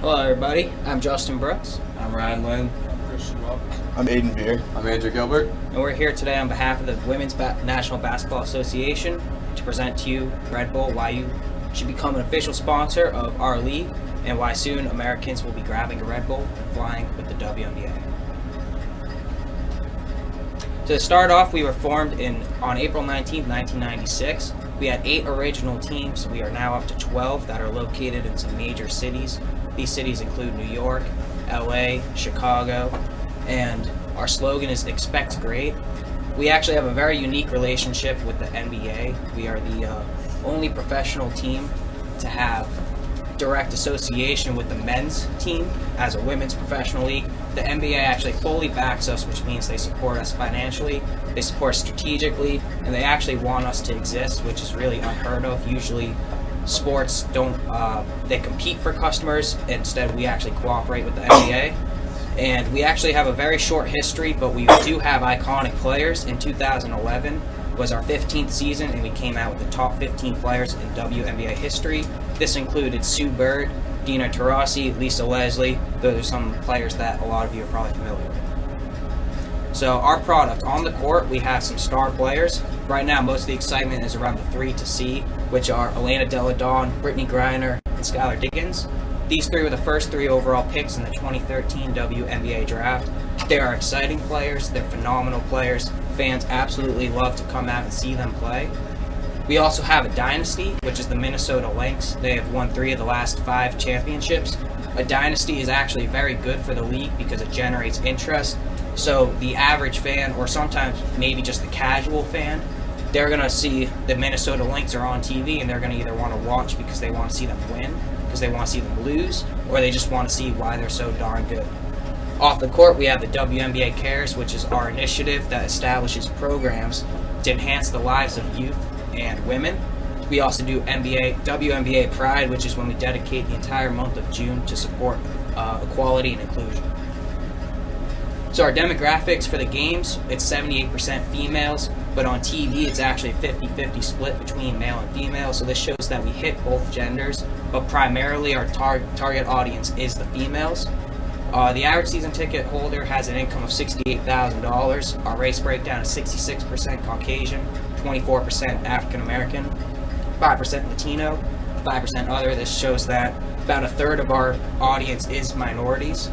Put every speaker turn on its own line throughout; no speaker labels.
Hello everybody, I'm Justin Brooks.
I'm Ryan Lynn.
Christian Welp.
I'm Aiden Veer.
I'm Andrew Gilbert.
And we're here today on behalf of the Women's National Basketball Association to present to you Red Bull, why you should become an official sponsor of our league and why soon Americans will be grabbing a Red Bull and flying with the WNBA. To start off, we were formed on April 19, 1996. We had 8 original teams. We are now up to 12 that are located in some major cities. These cities include New York, LA, Chicago, and our slogan is Expect Great. We actually have a very unique relationship with the NBA. We are the only professional team to have direct association with the men's team as a women's professional league. The NBA actually fully backs us, which means they support us financially, they support strategically, and they actually want us to exist, which is really unheard of. Usually sports don't, they compete for customers. Instead, we actually cooperate with the NBA. And we actually have a very short history, but we do have iconic players. In 2011 was our 15th season, and we came out with the top 15 players in WNBA history. This included Sue Bird, Dina Taurasi, Lisa Leslie. Those are some players that a lot of you are probably familiar with. So our product, on the court, we have some star players. Right now, most of the excitement is around the 3 to see, which are Elena Delle Donne, Brittany Griner, and Skylar Diggins. These 3 were the first 3 overall picks in the 2013 WNBA draft. They are exciting players. They're phenomenal players. Fans absolutely love to come out and see them play. We also have a dynasty, which is the Minnesota Lynx. They have won 3 of the last 5 championships. A dynasty is actually very good for the league because it generates interest. So the average fan, or sometimes maybe just the casual fan, they're going to see the Minnesota Lynx are on TV and they're going to either want to watch because they want to see them win, because they want to see them lose, or they just want to see why they're so darn good. Off the court, we have the WNBA Cares, which is our initiative that establishes programs to enhance the lives of youth and women. We also do WNBA Pride, which is when we dedicate the entire month of June to support equality and inclusion. So our demographics for the games, it's 78% females, but on TV it's actually a 50-50 split between male and female, so this shows that we hit both genders, but primarily our target audience is the females. The average season ticket holder has an income of $68,000. Our race breakdown is 66% Caucasian, 24% African American, 5% Latino, 5% other. This shows that about a third of our audience is minorities.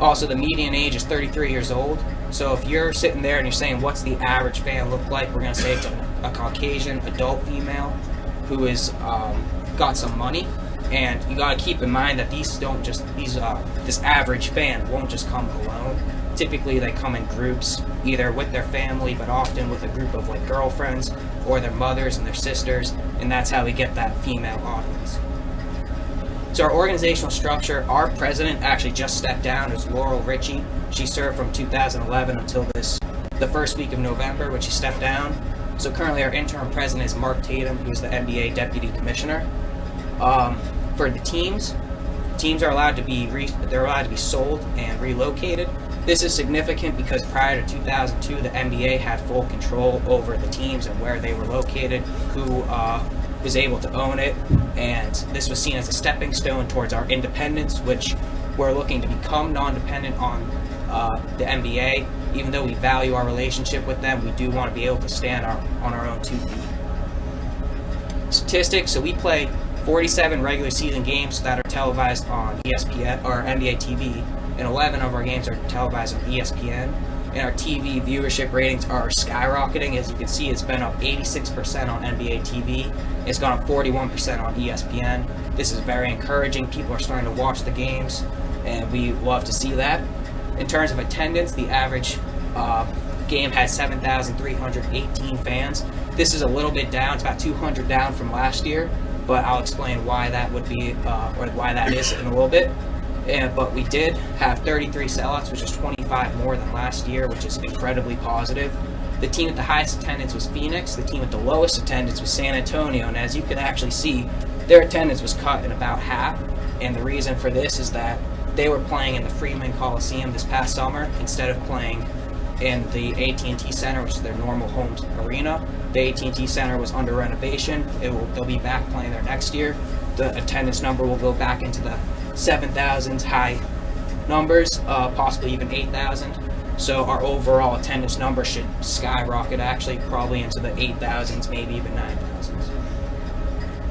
Also, the median age is 33 years old. So if you're sitting there and you're saying, what's the average fan look like? We're going to say it's a Caucasian adult female who is got some money. And you got to keep in mind that this average fan won't just come alone. Typically, they come in groups, either with their family, but often with a group of like girlfriends or their mothers and their sisters, and that's how we get that female audience. So our organizational structure, our president actually just stepped down. It was Laurel Ritchie. She served from 2011 until the first week of November, when she stepped down. So currently our interim president is Mark Tatum, who's the NBA Deputy Commissioner. For the teams are allowed to be sold and relocated. This is significant because prior to 2002, the NBA had full control over the teams and where they were located, who was able to own it, and this was seen as a stepping stone towards our independence, which we're looking to become non-dependent on the NBA. Even though we value our relationship with them, we do want to be able to stand on our own 2 feet. Statistics, so we play 47 regular season games that are televised on ESPN or NBA TV, and 11 of our games are televised on ESPN. And our TV viewership ratings are skyrocketing. As you can see, it's been up 86% on NBA TV. It's gone up 41% on ESPN. This is very encouraging. People are starting to watch the games, and we love to see that. In terms of attendance, the average game has 7,318 fans. This is a little bit down. It's about 200 down from last year, but I'll explain why that would be, or why that is in a little bit. But we did have 33 sellouts, which is 25 more than last year, which is incredibly positive. The team with the highest attendance was Phoenix. The team with the lowest attendance was San Antonio. And as you can actually see, their attendance was cut in about half. And the reason for this is that they were playing in the Freeman Coliseum this past summer instead of playing in the AT&T Center, which is their normal home arena. The AT&T Center was under renovation. They'll be back playing there next year. the attendance number will go back into the 7,000s high numbers, possibly even 8,000. So our overall attendance number should skyrocket, actually, probably into the 8,000s, maybe even 9,000s.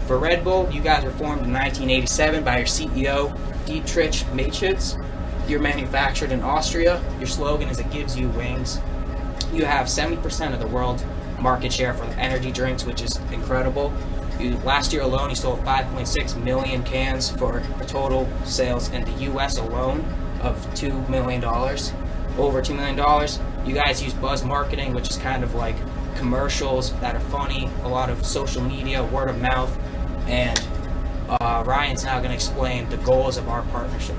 For Red Bull, you guys were formed in 1987 by your CEO, Dietrich Mateschitz. You're manufactured in Austria. Your slogan is "It gives you wings." You have 70% of the world market share for energy drinks, which is incredible. Last year alone, you sold 5.6 million cans for a total sales in the U.S. alone of $2 million, over $2 million. You guys use buzz marketing, which is kind of like commercials that are funny, a lot of social media, word of mouth, and Ryan's now going to explain the goals of our partnership.